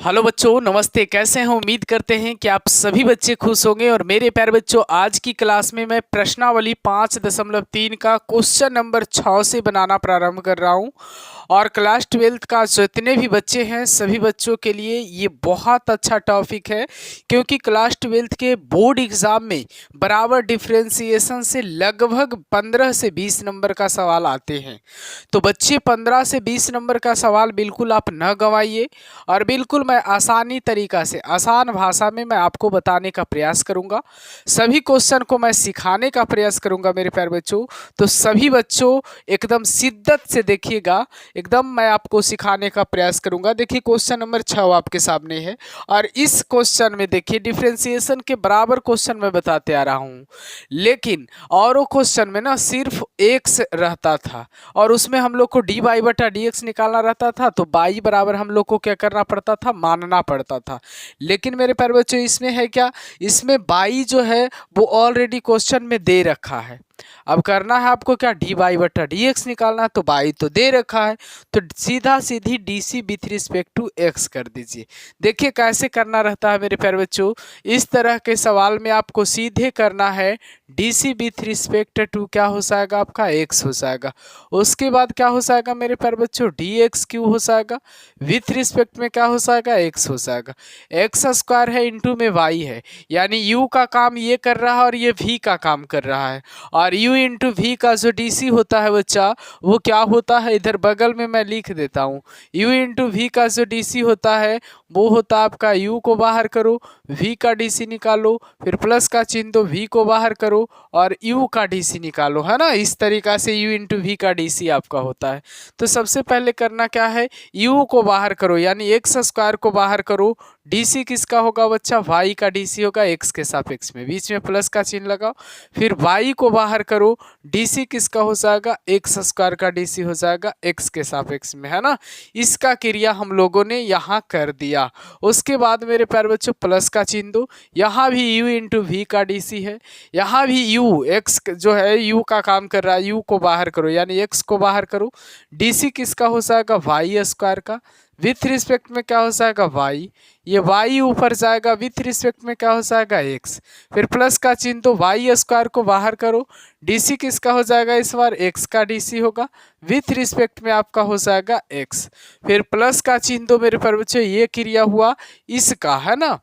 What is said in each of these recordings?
Hello बच्चों, नमस्ते। कैसे हैं? उम्मीद करते हैं कि आप सभी बच्चे खुश होंगे। और मेरे प्यारे बच्चों, आज की क्लास में मैं प्रश्नावली 5.3 का क्वेश्चन नंबर 6 से बनाना प्रारंभ कर रहा हूं। और क्लास 12th का जितने भी बच्चे हैं सभी बच्चों के लिए ये बहुत अच्छा टॉपिक है, क्योंकि क्लास 12th के बोर्ड एग्जाम में बराबर डिफरेंशिएशन से लगभग 15 से 20 नंबर का सवाल आते हैं। तो बच्चे 15 से 20 नंबर का सवाल बिल्कुल आप न गंवाइए, और बिल्कुल मैं आसानी तरीका से आसान भाषा में मैं आपको बताने का प्रयास करूंगा। सभी क्वेश्चन को मैं सिखाने का प्रयास करूंगा मेरे प्यारे बच्चों। तो सभी बच्चों एकदम शिद्दत से देखिएगा, एकदम मैं आपको सिखाने का प्रयास करूंगा। देखिए क्वेश्चन नंबर 6 आपके सामने है, और इस क्वेश्चन में देखिए डिफरेंशिएशन के बराबर क्वेश्चन मैं बताते आ रहा हूँ, लेकिन और क्वेश्चन में ना सिर्फ एक्स रहता था, और उसमें हम लोग को डी वाई बटा डी एक्स निकालना रहता था। तो बाई बराबर हम लोग को क्या करना पड़ता था, मानना पड़ता था। लेकिन मेरे प्यारे बच्चों इसमें है क्या, इसमें बाई जो है वो ऑलरेडी क्वेश्चन में दे रखा है। अब करना है आपको क्या, डी वाई बटा डी एक्स निकालना है। तो बाई तो दे रखा है, तो सीधा सीधी d C with respect to x कर दीजिए। देखिए कैसे करना रहता है मेरे प्यारे बच्चों, इस तरह के सवाल में आपको सीधे करना है D C with respect to क्या हो जाएगा आपका, एक्स हो जाएगा। उसके बाद क्या हो जाएगा मेरे प्यारे बच्चों, डी एक्स क्यू हो जाएगा, विथ रिस्पेक्ट में क्या हो जाएगा, एक्स हो जाएगा। एक्स स्क्वायर है इंटू में वाई है, यानी यू का काम ये कर रहा है और ये भी का काम कर रहा है। और u इंटू वी का जो डी सी होता है बच्चा, वो क्या होता है, इधर बगल में मैं लिख देता हूँ। u इंटू वी का जो डी सी होता है वो होता है आपका, u को बाहर करो, v का डी सी निकालो, फिर प्लस का चिन्ह दो, v को बाहर करो और u का डी सी निकालो, है ना। इस तरीका से u इंटू वी का डी सी आपका होता है। तो सबसे पहले करना क्या है, u को बाहर करो यानी एक्स स्क्वायर को बाहर करो। डीसी किसका होगा बच्चा, वाई का डीसी होगा एक्स के सापेक्ष में, बीच में प्लस का चिन्ह लगाओ। फिर वाई को बाहर करो, डीसी किसका हो जाएगा, एक्स स्क्वायर का डीसी हो जाएगा एक्स के सापेक्ष में, है ना। इसका क्रिया हम लोगों ने यहाँ कर दिया। उसके बाद मेरे प्यारे बच्चों प्लस का चिन्ह दो, यहाँ भी u इंटू वी का डीसी है, यहाँ भी u एक्स जो है u का काम कर रहा है, u को बाहर करो यानी एक्स को बाहर करो। डीसी किसका हो जाएगा, वाई स्क्वायर का, विथ रिस्पेक्ट में क्या हो जाएगा y, ये y ऊपर जाएगा, विथ रिस्पेक्ट में क्या हो जाएगा x। फिर प्लस का चिन्ह तो y स्क्वायर को बाहर करो, dc किसका हो जाएगा इस बार, x का dc होगा, विथ रिस्पेक्ट में आपका हो जाएगा x। फिर प्लस का चिन्ह तो मेरे पर बच्चों ये क्रिया हुआ इसका, है ना।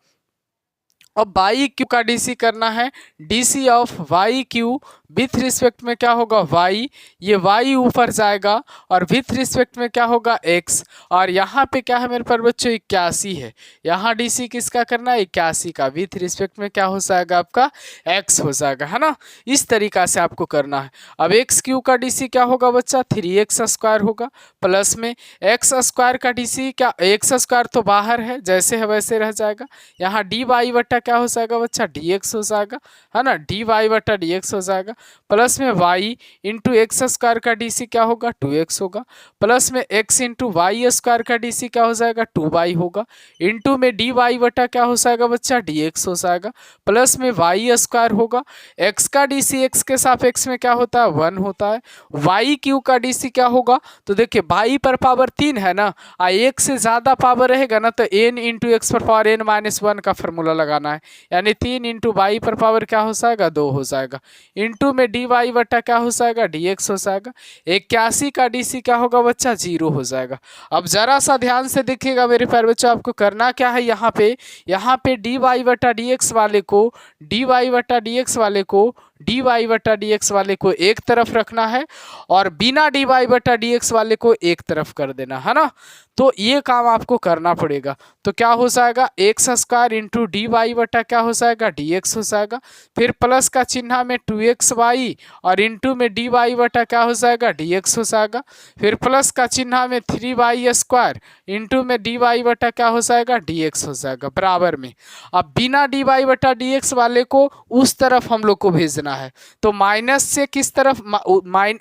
अब वाई क्यू का डीसी करना है, DC of y q with respect में क्या होगा y, ये y ऊपर जाएगा और विथ रिस्पेक्ट में क्या होगा x। और यहाँ पे क्या है मेरे पर बच्चों 81 है, यहाँ डीसी किसका करना है, 81 का, विथ रिस्पेक्ट में क्या हो जाएगा आपका, x हो जाएगा, है ना। इस तरीका से आपको करना है। अब एक्स क्यू का डीसी क्या होगा बच्चा, 3x स्क्वायर होगा, प्लस में एक्स स्क्वायर का डीसी क्या, एक्स स्क्वायर तो बाहर है जैसे है वैसे रह जाएगा। यहाँ डी वाई बट्टा क्या हो जाएगा बच्चा, डी एक्स हो जाएगा, है ना, डी वाई बट्टा डी एक्स हो जाएगा। प्लस में y इंटू एक्स स्क्वायर का डीसी क्या होगा, 2x होगा, प्लस में x इंटू वाई स्क्वायर का डीसी क्या हो जाएगा, 2y होगा, इंटू में डी वाई बटा क्या हो जाएगा बच्चा, dx हो जाएगा, प्लस में y स्क्वायर होगा, x का डीसी x के सापेक्ष में क्या होता है, 1 होता है। वाई क्यू का डीसी क्या होगा, तो देखिए y पर पावर 3 है ना, एक से ज़्यादा पावर रहेगा ना तो n इंटू एक्स पर पावर n-1 का फॉर्मूला लगाना है, यानी 3 इंटू वाई पर पावर क्या हो जाएगा, 2 हो जाएगा, इंटू में डी वाई बटा क्या हो जाएगा, डी एक्स हो जाएगा। 81 का डीसी क्या होगा बच्चा, 0 हो जाएगा। अब जरा सा ध्यान से देखिएगा मेरे प्यारे बच्चों, आपको करना क्या है, यहाँ पे डी वाई बटा डी एक्स वाले को, डी वाई बटा डी एक्स वाले को, डी वाई बटा डी एक्स वाले को एक तरफ रखना है, और बिना डी वाई बटा डी एक्स वाले को एक तरफ कर देना, है ना। तो ये काम आपको करना पड़ेगा। तो क्या हो जाएगा, x square into d y बटा क्या हो जाएगा, डी एक्स हो जाएगा। फिर प्लस का चिन्ह में 2xy और इंटू में डी वाई बटा क्या हो जाएगा, डी एक्स हो जाएगा। फिर प्लस का चिन्ह में 3y स्क्वायर इंटू में डी वाई बटा क्या हो जाएगा, डी एक्स हो जाएगा बराबर में। अब बिना डी वाई बटा डी एक्स वाले को उस तरफ हम लोग को भेजना है, तो माइनस से किस तरफ,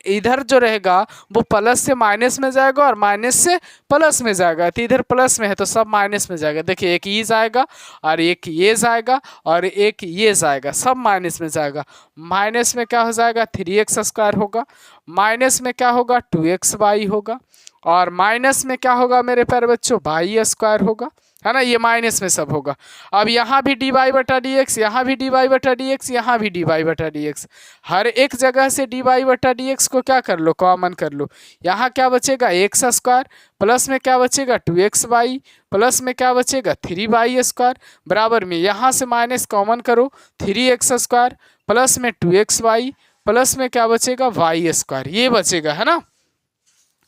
इधर जो रहेगा वो प्लस से माइनस में जाएगा और माइनस से प्लस में जाएगा, तो इधर प्लस में है तो सब माइनस में जाएगा। देखिए एक ये जाएगा और एक ये जाएगा और एक ये जाएगा, सब माइनस में जाएगा। माइनस में क्या हो जाएगा, 3x स्क्वायर होगा, माइनस में क्या होगा, 2xy होगा, और माइनस में क्या होगा मेरे प्यारे बच्चों, y स्क्वायर होगा। है ना, ये माइनस में सब होगा। अब यहाँ भी डी वाई बटा डी एक्स, यहाँ भी डी वाई बटा डी एक्स, यहाँ भी डी वाई बटा डी एक्स, हर एक जगह से डी वाई बटा डी एक्स को क्या कर लो, कॉमन कर लो। यहाँ क्या बचेगा, एक्स स्क्वायर, प्लस में क्या बचेगा, 2x वाई, प्लस में क्या बचेगा, 3y स्क्वायर, बराबर में यहाँ से माइनस कॉमन करो, 3x स्क्वायर प्लस में 2x वाई, प्लस में क्या बचेगा, y स्क्वायर, ये बचेगा, है ना।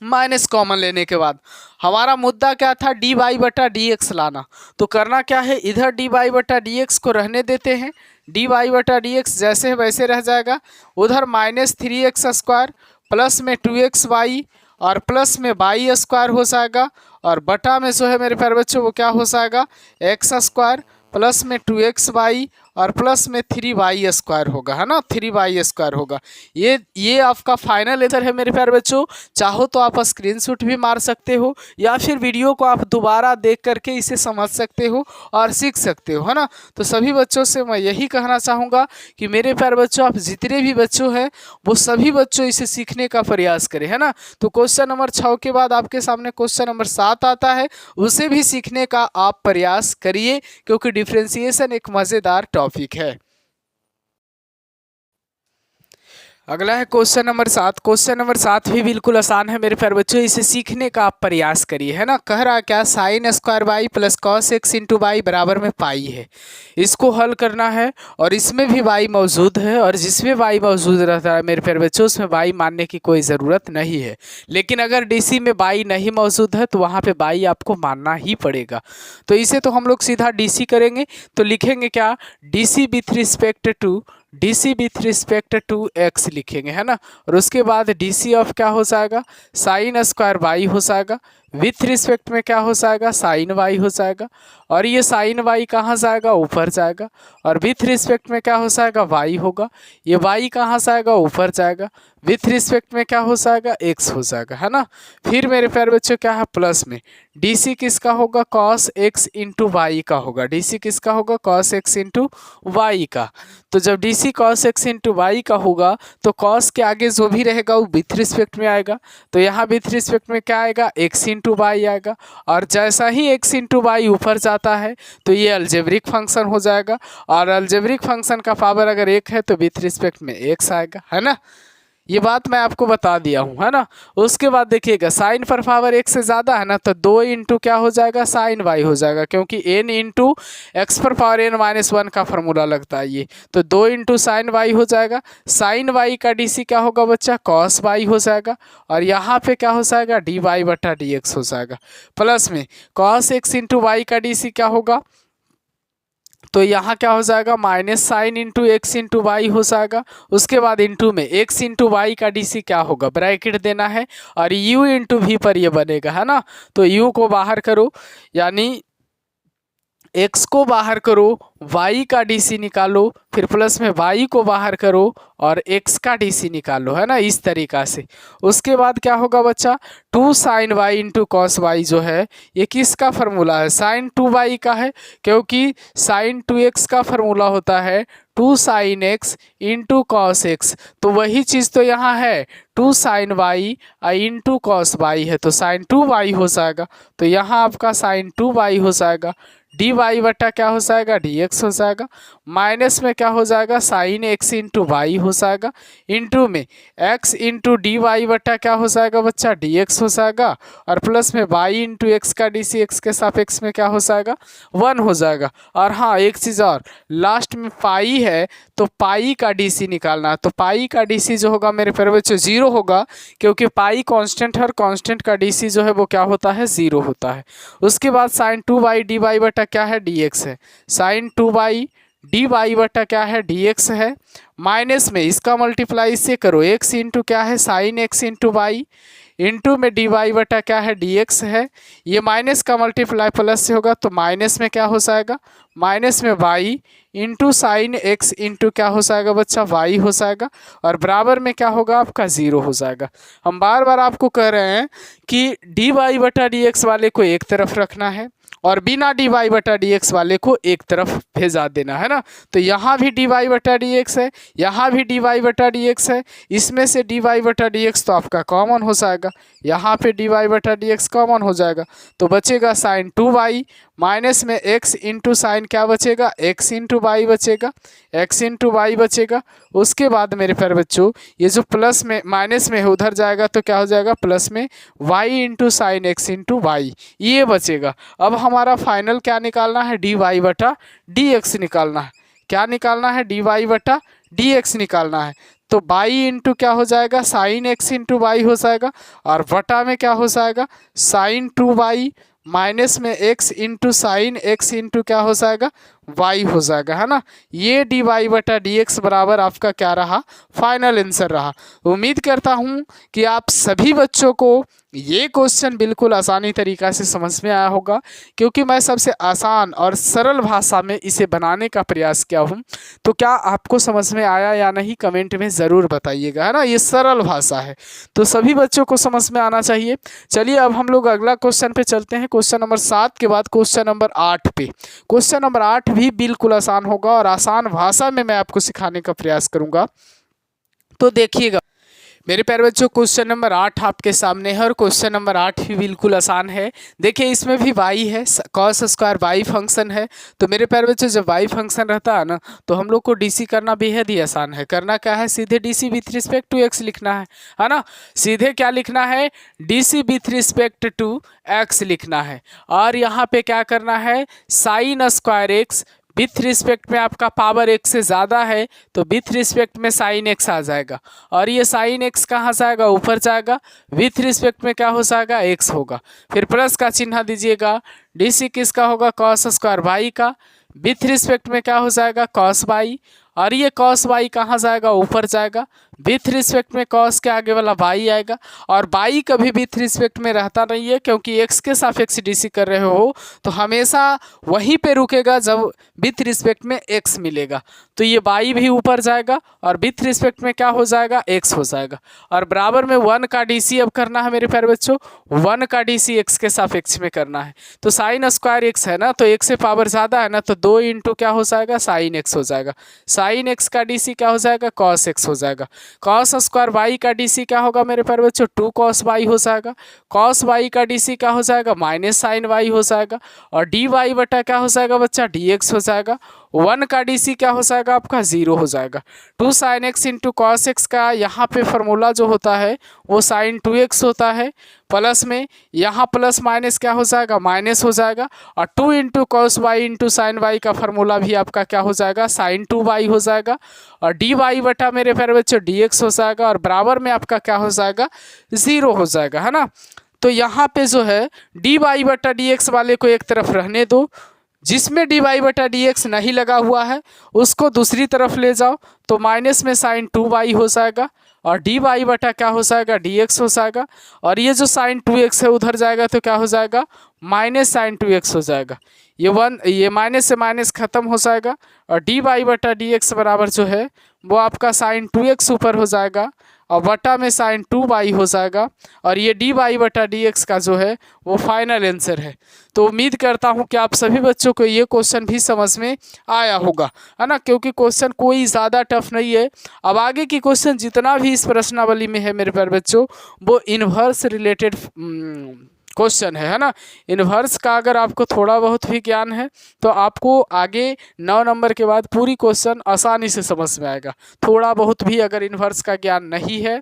माइनस कॉमन लेने के बाद हमारा मुद्दा क्या था, डी वाई बटा डी एक्स लाना। तो करना क्या है, इधर डी वाई बटा डी एक्स को रहने देते हैं, डी वाई बटा डी एक्स जैसे है वैसे रह जाएगा, उधर माइनस 3x स्क्वायर प्लस में 2x वाई और प्लस में वाई स्क्वायर हो जाएगा, और बटा में जो है मेरे प्यारे बच्चों वो क्या हो जाएगा, एक्स स्क्वायर प्लस में 2x वाई और प्लस में 3y स्क्वायर होगा, है ना, 3y स्क्वायर होगा। ये आपका फाइनल आंसर है मेरे प्यारे बच्चों। चाहो तो आप स्क्रीनशॉट भी मार सकते हो या फिर वीडियो को आप दोबारा देख करके इसे समझ सकते हो और सीख सकते हो, है ना। तो सभी बच्चों से मैं यही कहना चाहूँगा कि मेरे प्यारे बच्चों, आप जितने भी बच्चों हैं वो सभी बच्चों इसे सीखने का प्रयास करें, है ना। तो क्वेश्चन नंबर 6 के बाद आपके सामने क्वेश्चन नंबर 7 आता है, उसे भी सीखने का आप प्रयास करिए, क्योंकि डिफरेंशिएशन एक मज़ेदार टॉपिक है। अगला है क्वेश्चन नंबर 7। क्वेश्चन नंबर 7 भी बिल्कुल आसान है मेरे प्यारे बच्चों, इसे सीखने का आप प्रयास करिए, है ना। कह रहा क्या, sine square y plus cos x into y बराबर में पाई है। इसको हल करना है और इसमें भी वाई मौजूद है, और जिसमें वाई मौजूद रहता है मेरे प्यारे बच्चों उसमें वाई मानने की कोई ज़रूरत नहीं है। लेकिन अगर डीसी में वाई नहीं मौजूद है तो वहाँ पर वाई आपको मानना ही पड़ेगा। तो इसे तो हम लोग सीधा डीसी करेंगे, तो लिखेंगे क्या, DC with respect to x लिखेंगे, है ना। और उसके बाद डीसी ऑफ क्या हो जाएगा, साइन स्क्वायर वाई हो जाएगा, विथ रिस्पेक्ट में क्या हो जाएगा, साइन वाई हो जाएगा, और ये साइन वाई कहाँ जाएगा, ऊपर जाएगा, और विथ रिस्पेक्ट में क्या हो जाएगा, वाई होगा, ये वाई कहाँ जाएगा, ऊपर जाएगा, विथ रिस्पेक्ट में क्या हो जाएगा, एक्स हो जाएगा, है ना। फिर मेरे प्यारे बच्चों क्या है, प्लस में डीसी किसका होगा, कॉस एक्स इंटू वाई का होगा, डीसी किसका होगा, कॉस एक्स इंटू वाई का। तो जब DC cos x into y का होगा तो कॉस के आगे जो भी रहेगा वो विथ रिस्पेक्ट में आएगा, तो यहाँ विथ रिस्पेक्ट में क्या आएगा, एक्स इंटू वाई आएगा, और जैसा ही एक्स इंटू वाई ऊपर जाता है तो ये अलजेब्रिक फंक्शन हो जाएगा, और अलजेब्रिक फंक्शन का पावर अगर 1 है तो विथ रिस्पेक्ट में एक्स आएगा, है ना। ये बात मैं आपको बता दिया हूँ, है ना। उसके बाद देखिएगा, साइन पर पावर 1 से ज़्यादा है ना, तो 2 इंटू क्या हो जाएगा, साइन वाई हो जाएगा, क्योंकि n इंटू एक्स पर पावर n-1 का फार्मूला लगता है ये, तो 2 इंटू साइन वाई हो जाएगा। साइन वाई का डीसी क्या होगा बच्चा, कॉस वाई हो जाएगा, और यहाँ पे क्या हो जाएगा, डी वाई बटा डी एक्स हो जाएगा, प्लस में कॉस एक्स इंटू वाई का डीसी क्या होगा, तो यहाँ क्या हो जाएगा, minus sine into x into y हो जाएगा। उसके बाद इंटू में एक्स इंटू वाई का डीसी क्या होगा, ब्रैकेट देना है, और यू इंटू वी पर ये बनेगा, है ना। तो यू को बाहर करो, यानी एक्स को बाहर करो, वाई का डीसी निकालो, फिर प्लस में वाई को बाहर करो और एक्स का डीसी निकालो, है ना, इस तरीक़ा से। उसके बाद क्या होगा बच्चा, 2 sine y into cos y जो है ये किसका फार्मूला है, साइन 2 वाई का है, क्योंकि साइन 2x का फार्मूला होता है 2 sine x into cos x, तो वही चीज़ तो यहाँ है, 2 sine y into cos y है, तो साइन 2 वाई हो जाएगा, तो यहाँ आपका साइन 2 वाई हो जाएगा, डी वाई बटा क्या हो जाएगा, डी एक्स हो जाएगा, माइनस में क्या हो जाएगा, साइन एक्स इंटू वाई हो जाएगा, इंटू में एक्स इंटू डी वाई बटा क्या हो जाएगा बच्चा, डी एक्स हो जाएगा, और प्लस में वाई इंटू एक्स का डी सी एक्स के सापेक्ष में क्या हो जाएगा, 1 हो जाएगा। और हाँ, एक चीज़ और, लास्ट में पाई है तो पाई का डी सी निकालना, तो पाई का डी सी जो होगा मेरे प्यारे बच्चों 0 होगा, क्योंकि पाई कांस्टेंट है और कांस्टेंट का डी सी जो है वो क्या होता है, 0 होता है। उसके बाद साइन 2 वाई डी वाई बटा क्या है, डी एक्स है, साइन 2 वाई डी वाई बटा क्या है, डी एक्स है, माइनस में इसका मल्टीप्लाई इससे करो, एक्स इंटू क्या है, sine x into y, into में डी वाई बटा क्या है, डी एक्स है, ये माइनस का मल्टीप्लाई प्लस से होगा, तो माइनस में क्या हो जाएगा, माइनस में y into sine x into क्या हो जाएगा बच्चा, वाई हो जाएगा, और बराबर में क्या होगा आपका, 0 हो जाएगा। हम बार बार आपको कह रहे हैं कि डी वाई बटा डी एक्स वाले को एक तरफ रखना है और बिना डी वाई बटा डी एक्स वाले को एक तरफ भेजा देना, है ना। तो यहाँ भी डी वाई बटा डी एक्स है, यहाँ भी डी वाई बटा डी एक्स है, इसमें से डी वाई बटा डी एक्स तो आपका कॉमन हो जाएगा, यहाँ पे डी वाई बटा डी एक्स कॉमन हो जाएगा, तो बचेगा साइन 2 वाई माइनस में x इंटू साइन क्या बचेगा, x इंटू वाई बचेगा, x इंटू वाई बचेगा। उसके बाद मेरे प्यारे बच्चों ये जो प्लस में माइनस में है उधर जाएगा तो क्या हो जाएगा, प्लस में y into sine x into y, ये बचेगा। अब हमारा फाइनल क्या निकालना है, dy बटा dx निकालना है। क्या निकालना है, dy बटा dx निकालना है। तो बाई इंटू क्या हो जाएगा, साइन एक्स इंटू वाई हो जाएगा, और बटा में क्या हो जाएगा, साइन 2y माइनस में x into sine x into क्या हो जाएगा, y हो जाएगा, है ना। ये dy बटा dx बराबर आपका क्या रहा, फाइनल आंसर रहा। उम्मीद करता हूँ कि आप सभी बच्चों को ये क्वेश्चन बिल्कुल आसानी तरीक़ा से समझ में आया होगा, क्योंकि मैं सबसे आसान और सरल भाषा में इसे बनाने का प्रयास किया हूँ। तो क्या आपको समझ में आया या नहीं, कमेंट में ज़रूर बताइएगा, है ना। ये सरल भाषा है तो सभी बच्चों को समझ में आना चाहिए। चलिए अब हम लोग अगला क्वेश्चन पे चलते हैं। क्वेश्चन नंबर 7 के बाद क्वेश्चन नंबर 8 पे। क्वेश्चन नंबर 8 भी बिल्कुल आसान होगा और आसान भाषा में मैं आपको सिखाने का प्रयास करूँगा, तो देखिएगा मेरे प्यारे बच्चों। क्वेश्चन नंबर 8 आपके सामने है और क्वेश्चन नंबर 8 भी बिल्कुल आसान है। देखिए इसमें भी y है, cos स्क्वायर y फंक्शन है। तो मेरे प्यारे बच्चों जब y फंक्शन रहता है ना तो हम लोग को डीसी करना बेहद ही आसान है। करना क्या है, सीधे DC with respect to x लिखना है ना। सीधे क्या लिखना है, DC with respect to x लिखना है। और यहाँ पे क्या करना है, sine square x with respect में आपका पावर x से ज़्यादा है तो विथ रिस्पेक्ट में साइन x आ जाएगा, और ये साइन x कहाँ जाएगा, ऊपर जाएगा। विथ रिस्पेक्ट में क्या हो जाएगा, x होगा। फिर प्लस का चिन्ह दीजिएगा। डीसी किसका होगा, कॉस स्क्वायर वाई का। विथ रिस्पेक्ट में क्या हो जाएगा, कॉस वाई, और ये कॉस वाई कहाँ जाएगा, ऊपर जाएगा। विथ रिस्पेक्ट में कॉस के आगे वाला वाई आएगा, और वाई कभी विथ रिस्पेक्ट में रहता नहीं है, क्योंकि एक्स के सापेक्ष डीसी कर रहे हो तो हमेशा वहीं पे रुकेगा जब विथ रिस्पेक्ट में एक्स मिलेगा। तो ये वाई भी ऊपर जाएगा और विथ रिस्पेक्ट में क्या हो जाएगा, एक्स हो जाएगा। और बराबर में 1 का डीसी अब करना है मेरे प्यारे बच्चों, 1 का डीसी एक्स के सापेक्ष में करना है। तो साइन स्क्वायर एक्स है ना, तो एक्स से पावर ज़्यादा है ना, तो 2 इंटू क्या हो जाएगा, साइन एक्स हो जाएगा। साइन एक्स का डीसी क्या हो जाएगा, कॉस एक्स हो जाएगा। कॉस स्क्वायर वाई का डीसी क्या होगा मेरे प्यारे बच्चों, 2 कॉस वाई हो जाएगा। कॉस वाई का डीसी क्या हो जाएगा, माइनस साइन वाई हो जाएगा। और डी वाई बटा क्या हो जाएगा बच्चा, डी एक्स हो जाएगा। 1 का डीसी क्या हो जाएगा आपका, 0 हो जाएगा। 2 sine x into cos x का यहाँ पे फॉर्मूला जो होता है वो साइन 2x होता है। प्लस में यहाँ प्लस माइनस क्या हो जाएगा, माइनस हो जाएगा। और 2 into cos y into sine y का फॉर्मूला भी आपका क्या हो जाएगा, साइन 2y हो जाएगा। और डी वाई बटा मेरे प्यारे बच्चों डी एक्स हो जाएगा, और बराबर में आपका क्या हो जाएगा, 0 हो जाएगा, है ना। तो यहाँ पे जो है डी वाई बटा डी एक्स वाले को एक तरफ रहने दो, जिसमें डी वाई बटा डी एक्स नहीं लगा हुआ है उसको दूसरी तरफ ले जाओ, तो माइनस में साइन 2y हो जाएगा, और डी वाई बटा क्या हो जाएगा, डी एक्स हो जाएगा। और ये जो साइन 2x है उधर जाएगा तो क्या हो जाएगा, माइनस साइन 2x हो जाएगा। ये माइनस से माइनस खत्म हो जाएगा, और डी वाई बटा डी एक्स बराबर जो है वो आपका साइन 2x ऊपर हो जाएगा, और बटा में साइन 2y हो जाएगा। और ये डी वाई बटा डी एक्स का जो है वो फाइनल आंसर है। तो उम्मीद करता हूँ कि आप सभी बच्चों को ये क्वेश्चन भी समझ में आया होगा, है ना, क्योंकि क्वेश्चन कोई ज़्यादा टफ नहीं है। अब आगे की क्वेश्चन जितना भी इस प्रश्नावली में है मेरे प्यारे बच्चों वो इन्वर्स रिलेटेड क्वेश्चन है ना। इन्वर्स का अगर आपको थोड़ा बहुत भी ज्ञान है तो आपको आगे 9 नंबर के बाद पूरी क्वेश्चन आसानी से समझ में आएगा। थोड़ा बहुत भी अगर इन्वर्स का ज्ञान नहीं है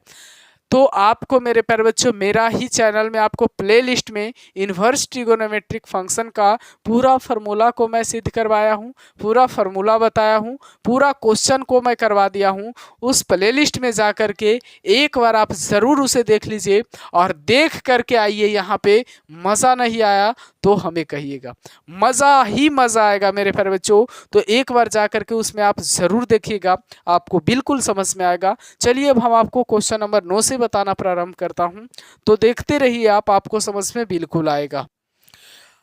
तो आपको मेरे प्यारे बच्चों मेरा ही चैनल में आपको प्लेलिस्ट में इन्वर्स ट्रिगोनोमेट्रिक फंक्शन का पूरा फार्मूला को मैं सिद्ध करवाया हूँ, पूरा फार्मूला बताया हूँ, पूरा क्वेश्चन को मैं करवा दिया हूँ। उस प्लेलिस्ट में जा कर के एक बार आप ज़रूर उसे देख लीजिए, और देख करके आइए यहाँ पे। मज़ा नहीं आया तो हमें कहिएगा, मज़ा ही मज़ा आएगा मेरे प्यारे बच्चों। तो एक बार जा कर के उसमें आप ज़रूर देखिएगा, आपको बिल्कुल समझ में आएगा। चलिए अब हम आपको क्वेश्चन नंबर 9 से बताना प्रारंभ करता हूं, तो देखते रहिए आपको समझ में बिल्कुल आएगा।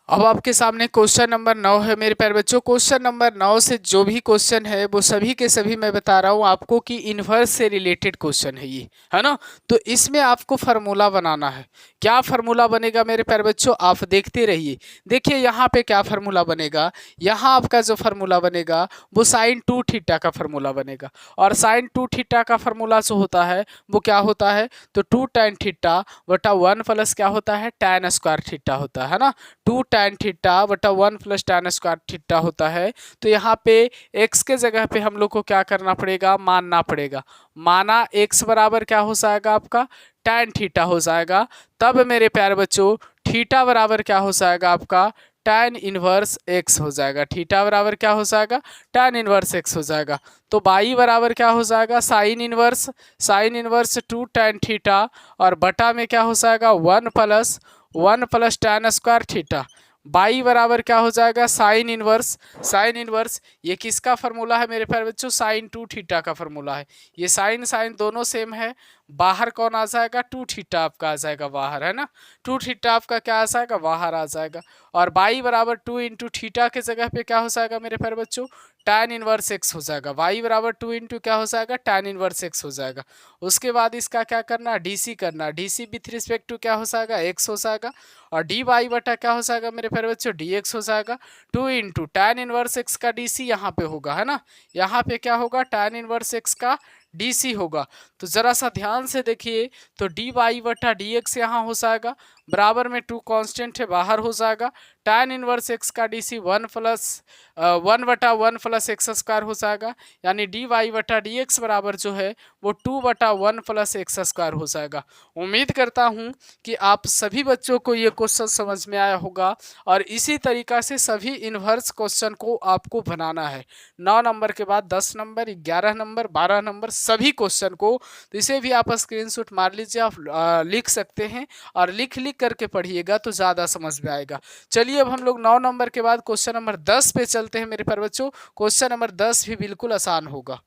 अब आपके सामने क्वेश्चन नंबर 9 है मेरे प्यारे बच्चों। क्वेश्चन नंबर 9 से जो भी क्वेश्चन है वो सभी के सभी मैं बता रहा हूँ आपको कि इन्वर्स से रिलेटेड क्वेश्चन है ये, है ना। तो इसमें आपको फार्मूला बनाना है। क्या फार्मूला बनेगा मेरे प्यारे बच्चों, आप देखते रहिए। देखिए यहाँ पे क्या फार्मूला बनेगा, यहाँ आपका जो फार्मूला बनेगा वो साइन 2 थीटा का फार्मूला बनेगा। और साइन 2 थीटा का फार्मूला जो होता है वो क्या होता है, तो 2 tan थीटा बटा 1 प्लस क्या होता है, tan स्क्वायर थीटा होता है ना। 2 tan थीटा बटा 1 प्लस tan स्क्वायर थीटा होता है। तो यहाँ पे x के जगह पे हम लोग को क्या करना पड़ेगा, मानना पड़ेगा। माना x बराबर क्या हो जाएगा आपका tan थीटा हो जाएगा। तब मेरे प्यारे बच्चों थीटा बराबर क्या हो जाएगा आपका tan इनवर्स x हो जाएगा। थीटा बराबर क्या हो जाएगा tan इनवर्स x हो जाएगा। तो बाई बराबर क्या हो जाएगा साइन इनवर्स 2 tan थीटा और बटा में क्या हो जाएगा 1 plus tan square theta. By बराबर क्या हो जाएगा साइन इनवर्स ये किसका फॉर्मूला है मेरे प्यारे बच्चों, साइन 2 थीटा का फॉर्मूला है। ये साइन दोनों सेम है। बाहर कौन आ जाएगा 2 थीटा आपका आ जाएगा बाहर, है ना। 2 थीटा आपका क्या आ जाएगा बाहर आ जाएगा। और बाई बराबर 2 इंटू थीटा के जगह पे क्या हो जाएगा मेरे प्यारे बच्चों tan इनवर्स x हो जाएगा। y बराबर 2 इंटू क्या हो जाएगा tan इनवर्स x हो जाएगा। उसके बाद इसका क्या करना डीसी करना, डीसी विथ रिस्पेक्ट टू क्या हो जाएगा x हो जाएगा। और डी वाई बटा क्या हो जाएगा मेरे प्यारे बच्चों dx हो जाएगा। 2 इंटू tan इनवर्स x का डीसी यहाँ पे होगा, है ना। यहाँ पे क्या होगा tan इनवर्स x का डीसी होगा। तो जरा सा ध्यान से देखिए, तो डी वाई बटा डी एक्स यहाँ हो जाएगा, बराबर में 2 कांस्टेंट है बाहर हो जाएगा। tan इनवर्स x का डीसी 1 बटा 1 प्लस एक्स स्क्वायर हो जाएगा। यानी डी वाई बटा डी एक्स बराबर जो है वो 2 बटा 1 प्लस एक्स स्क्वायर हो जाएगा। उम्मीद करता हूँ कि आप सभी बच्चों को ये क्वेश्चन समझ में आया होगा और इसी तरीका से सभी इन्वर्स क्वेश्चन को आपको बनाना है। 9 नंबर के बाद 10 नंबर 11 नंबर 12 नंबर सभी क्वेश्चन को, तो इसे भी आप स्क्रीनशॉट मार लीजिए, आप लिख सकते हैं और लिख करके पढ़िएगा तो ज़्यादा समझ में आएगा। चलिए अब हम लोग 9 नंबर के बाद क्वेश्चन नंबर 10 पे चलते हैं मेरे प्यारे बच्चों। क्वेश्चन नंबर 10 भी बिल्कुल आसान होगा।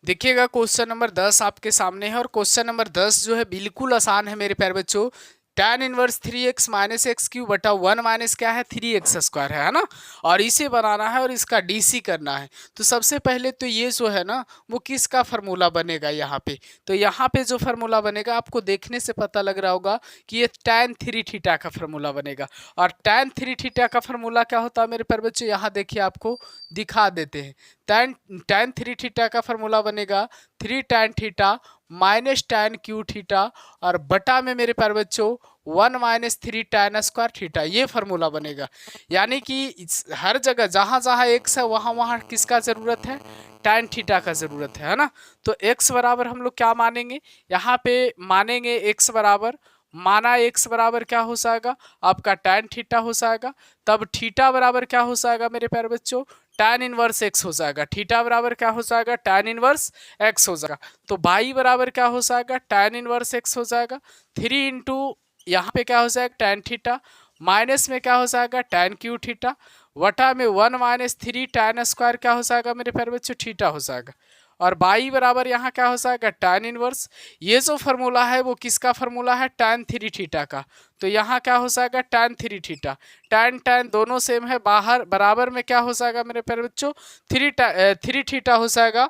देखिएगा क्वेश्चन नंबर 10 आपके सामने है और क्वेश्चन नंबर 10 जो है बिल्कुल आसान है मेरे प्यारे बच्चों। tan inverse 3x minus x Q बटा 1 माइनस क्या है 3x स्क्वायर है ना। और इसे बनाना है और इसका डीसी करना है। तो सबसे पहले तो ये जो है ना वो किसका फार्मूला बनेगा यहाँ पे, तो यहाँ पे जो फार्मूला बनेगा आपको देखने से पता लग रहा होगा कि ये tan 3 थीटा का फार्मूला बनेगा। और tan 3 थीटा का फार्मूला क्या होता है मेरे प्यारे बच्चों, यहाँ देखिए आपको दिखा देते हैं। tan 3 थीटा का फार्मूला बनेगा 3 tan theta minus tan Q theta और बटा में मेरे प्यारे बच्चों 1 माइनस 3 tan स्क्वायर थीटा, ये फार्मूला बनेगा। यानी कि हर जगह जहाँ जहाँ एक्स है वहाँ वहाँ किसका ज़रूरत है tan थीटा का ज़रूरत है ना। तो x बराबर हम लोग क्या मानेंगे, यहाँ पे मानेंगे x बराबर, माना x बराबर क्या हो जाएगा आपका tan थीटा हो जाएगा। तब थीटा बराबर क्या हो जाएगा मेरे प्यारे बच्चों tan इनवर्स x हो जाएगा। थीटा बराबर क्या हो जाएगा tan इनवर्स x हो जाएगा। तो बाई बराबर क्या हो जाएगा tan इनवर्स x हो जाएगा। 3 इंटू यहाँ पे क्या हो जाएगा tan थीटा माइनस में क्या हो जाएगा tan क्यू थीटा वटा में 1 माइनस 3 tan स्क्वायर क्या हो जाएगा मेरे प्यारे बच्चों थीटा हो जाएगा। और बाई बराबर यहाँ क्या हो जाएगा tan इनवर्स, ये जो फार्मूला है वो किसका फार्मूला है tan 3 थीटा का। तो यहाँ क्या हो जाएगा tan 3 थीटा, tan दोनों सेम है बाहर, बराबर में क्या हो जाएगा मेरे प्यारे बच्चों 3 थीटा हो जाएगा।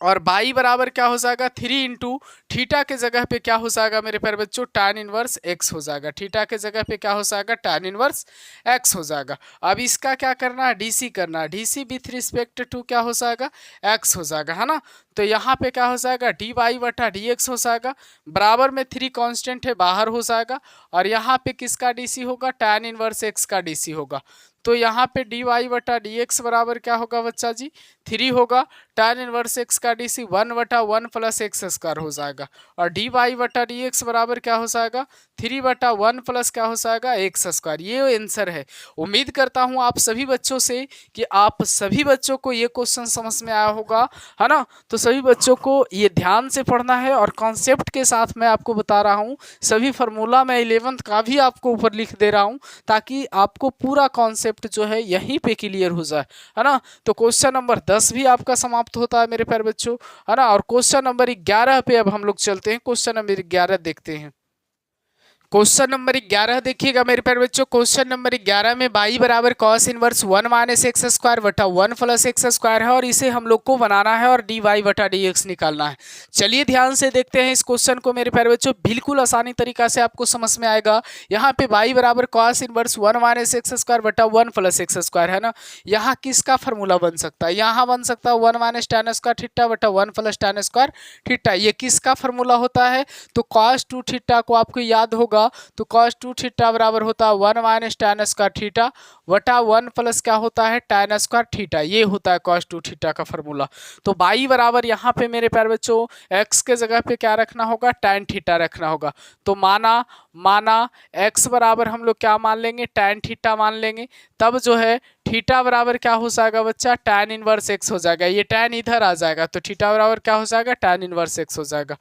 और बाई बराबर क्या हो जाएगा 3 इंटू थीटा के जगह पे क्या हो जाएगा मेरे प्यारे बच्चों tan इनवर्स x हो जाएगा। थीटा के जगह पे क्या हो जाएगा tan इनवर्स x हो जाएगा। अब इसका क्या करना है डीसी करना है, डीसी विथ रिस्पेक्ट टू क्या हो जाएगा x हो जाएगा, है ना। तो यहाँ पे क्या हो जाएगा डी वाई बटा डी एक्स हो जाएगा, बराबर में 3 कांस्टेंट है बाहर हो जाएगा। और यहाँ पे किसका डीसी होगा tan इनवर्स x का डीसी होगा। तो यहाँ पे डी वाई बटा डी एक्स बराबर क्या होगा बच्चा जी 3 होगा। tan इनवर्स x का डीसी 1 बटा 1 प्लस एक्स स्क्वायर हो जाएगा। और डी वाई बटा डी एक्स बराबर क्या हो जाएगा 3 बटा 1 प्लस क्या हो जाएगा एक्स स्क्वायर। ये आंसर है। उम्मीद करता हूँ आप सभी बच्चों से कि आप सभी बच्चों को ये क्वेश्चन समझ में आया होगा, है ना। तो सभी बच्चों को ये ध्यान से पढ़ना है और कॉन्सेप्ट के साथ मैं आपको बता रहा हूँ। सभी फार्मूला मैं 11th का भी आपको ऊपर लिख दे रहा हूँ ताकि आपको पूरा कॉन्सेप्ट जो है यहीं पे क्लियर हो जाए, है ना। तो क्वेश्चन नंबर 10 भी आपका समाप्त होता है मेरे प्यारे बच्चों, है ना। और क्वेश्चन नंबर 11 पे अब हम लोग चलते हैं। क्वेश्चन नंबर 11 देखते हैं। क्वेश्चन नंबर 11 देखिएगा मेरे प्यारे बच्चों। क्वेश्चन नंबर 11 में बाई बराबर cos inverse 1 minus x square बटा 1 प्लस एक्स स्क्वायर है और इसे हम लोग को बनाना है और डी वाई बटा डी एक्स निकालना है। चलिए ध्यान से देखते हैं इस क्वेश्चन को मेरे प्यारे बच्चों, बिल्कुल आसानी तरीका से आपको समझ में आएगा। यहाँ पे बाई बराबर cos inverse 1 minus x square बटा 1 प्लस एक्स स्क्वायर है ना। यहाँ किसका फार्मूला बन सकता है, यहाँ बन सकता है 1 माइनस tan स्क्वायर थीटा बटा 1 प्लस tan स्क्वायर थीटा। ये किसका फार्मूला होता है, तो cos 2 थीटा को आपको याद होगा होगा तो कॉस 2 थीटा बराबर होता है 1 माइनस tan स्क्वायर थीटा बटा 1 प्लस क्या होता है tan स्क्वायर थीटा। ये होता है कॉस 2 थीटा का फॉर्मूला। तो y बराबर यहाँ पे मेरे प्यारे बच्चों x के जगह पे क्या रखना होगा tan थीटा रखना होगा। तो माना x बराबर हम लोग क्या मान लेंगे tan थीटा मान लेंगे। तब जो है थीटा बराबर क्या हो जाएगा बच्चा tan इनवर्स x हो जाएगा। ये tan इधर आ जाएगा तो थीटा बराबर क्या हो जाएगा tan इनवर्स x हो जाएगा।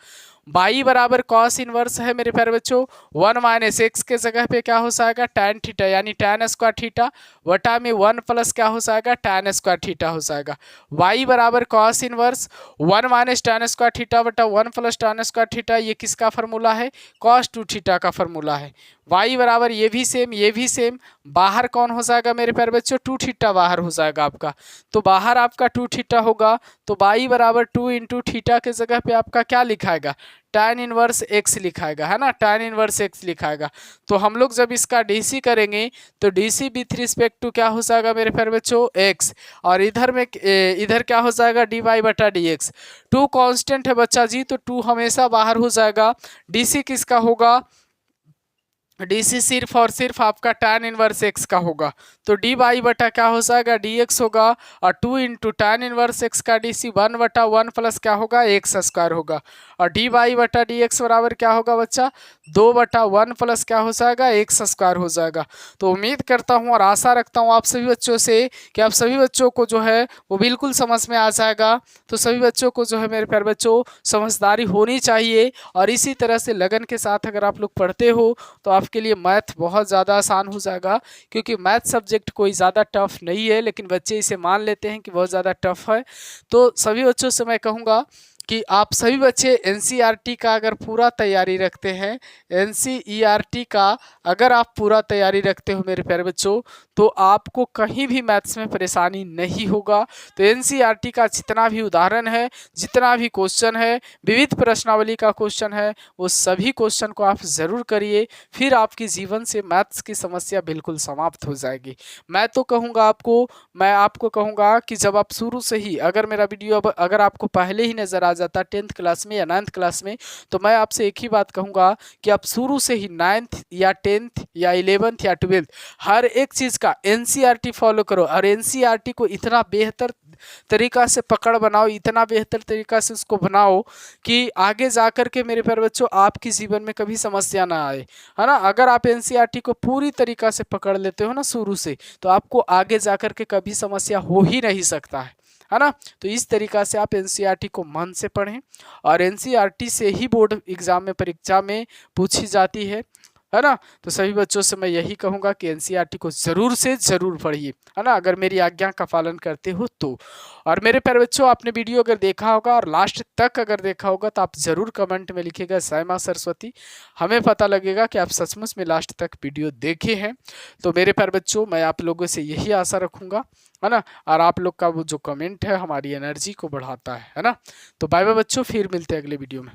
y बराबर कॉस इनवर्स है मेरे प्यारे बच्चों 1 माइनस एक्स के जगह पे क्या हो जाएगा tan थीटा यानी tan स्क्वायर थीटा वटा में 1 प्लस क्या हो जाएगा tan स्क्वायर थीटा हो जाएगा। y बराबर cos inverse 1 minus tan square theta बटा 1 प्लस tan स्क्वायर थीटा। ये किसका फॉर्मूला है कॉस 2 थीटा का फॉर्मूला है। y बराबर ये भी सेम बाहर कौन हो जाएगा मेरे प्यारे बच्चों 2 थीटा बाहर हो जाएगा आपका। तो बाहर आपका 2 थीटा होगा तो y बराबर 2 इंटू थीटा के जगह पे आपका क्या लिखाएगा tan इनवर्स x लिखाएगा है ना tan इनवर्स x लिखाएगा। तो हम लोग जब इसका डीसी करेंगे तो डीसी विथ रिस्पेक्ट टू क्या हो जाएगा मेरे प्यारे बच्चों x और इधर क्या हो जाएगा dy बटा dx। 2 कांस्टेंट है बच्चा जी तो 2 हमेशा बाहर हो जाएगा। डीसी किसका होगा डीसी सिर्फ और सिर्फ आपका tan इनवर्स x का होगा तो डी बाई बटा क्या हो जाएगा dx होगा और 2 इंटू tan इनवर्स x का डीसी 1 बटा 1 प्लस क्या होगा x स्क्वायर होगा और डी बाई बटा dx बराबर क्या होगा बच्चा 2 बटा 1 प्लस क्या हो जाएगा x स्क्वायर हो जाएगा। तो उम्मीद करता हूँ और आशा रखता हूँ आप सभी बच्चों से कि आप सभी बच्चों को जो है वो बिल्कुल समझ में आ जाएगा। तो सभी बच्चों को जो है मेरे प्यारे बच्चों समझदारी होनी चाहिए और इसी तरह से लगन के साथ अगर आप लोग पढ़ते हो तो आपके लिए मैथ बहुत ज़्यादा आसान हो जाएगा क्योंकि मैथ सब्जेक्ट कोई ज़्यादा टफ नहीं है लेकिन बच्चे इसे मान लेते हैं कि बहुत ज़्यादा टफ है। तो सभी बच्चों से मैं कहूँगा कि आप सभी बच्चे एनसीईआरटी का अगर पूरा तैयारी रखते हैं एनसीईआरटी का अगर आप पूरा तैयारी रखते हो मेरे प्यारे बच्चों तो आपको कहीं भी मैथ्स में परेशानी नहीं होगा। तो एनसीईआरटी का जितना भी उदाहरण है जितना भी क्वेश्चन है विविध प्रश्नावली का क्वेश्चन है वो सभी क्वेश्चन को आप ज़रूर करिए फिर आपकी जीवन से मैथ्स की समस्या बिल्कुल समाप्त हो जाएगी। मैं आपको कहूँगा कि जब आप शुरू से ही अगर मेरा वीडियो अगर आपको पहले ही नज़र आ जाता 10th क्लास में या 9th क्लास में तो मैं आपसे एक ही बात कहूँगा कि आप शुरू से ही 9th या 10th या 11th या 12th हर एक चीज़ का एनसीईआरटी फॉलो करो और एनसीईआरटी को इतना बेहतर तरीका से पकड़ बनाओ इतना बेहतर तरीका से उसको बनाओ कि आगे जाकर के मेरे प्यारे बच्चों आपके जीवन में कभी समस्या ना आए है ना। अगर आप एनसीईआरटी को पूरी तरीका से पकड़ लेते हो ना शुरू से तो आपको आगे जाकर के कभी समस्या हो ही नहीं सकता है ना। तो इस तरीका से आप एनसीईआरटी को मन से पढ़ें और एनसीईआरटी से ही बोर्ड एग्जाम में परीक्षा में पूछी जाती है ना। तो सभी बच्चों से मैं यही कहूँगा कि एनसीईआरटी को ज़रूर से ज़रूर पढ़िए है ना अगर मेरी आज्ञा का पालन करते हो तो। और मेरे प्यारे बच्चों आपने वीडियो अगर देखा होगा और लास्ट तक अगर देखा होगा तो आप ज़रूर कमेंट में लिखिएगा जय मां सरस्वती। हमें पता लगेगा कि आप सचमुच में लास्ट तक वीडियो देखे हैं। तो मेरे प्यारे बच्चों मैं आप लोगों से यही आशा रखूँगा है ना और आप लोग का वो जो कमेंट है हमारी एनर्जी को बढ़ाता है ना। तो बाय बाय बच्चों फिर मिलते हैं अगले वीडियो में।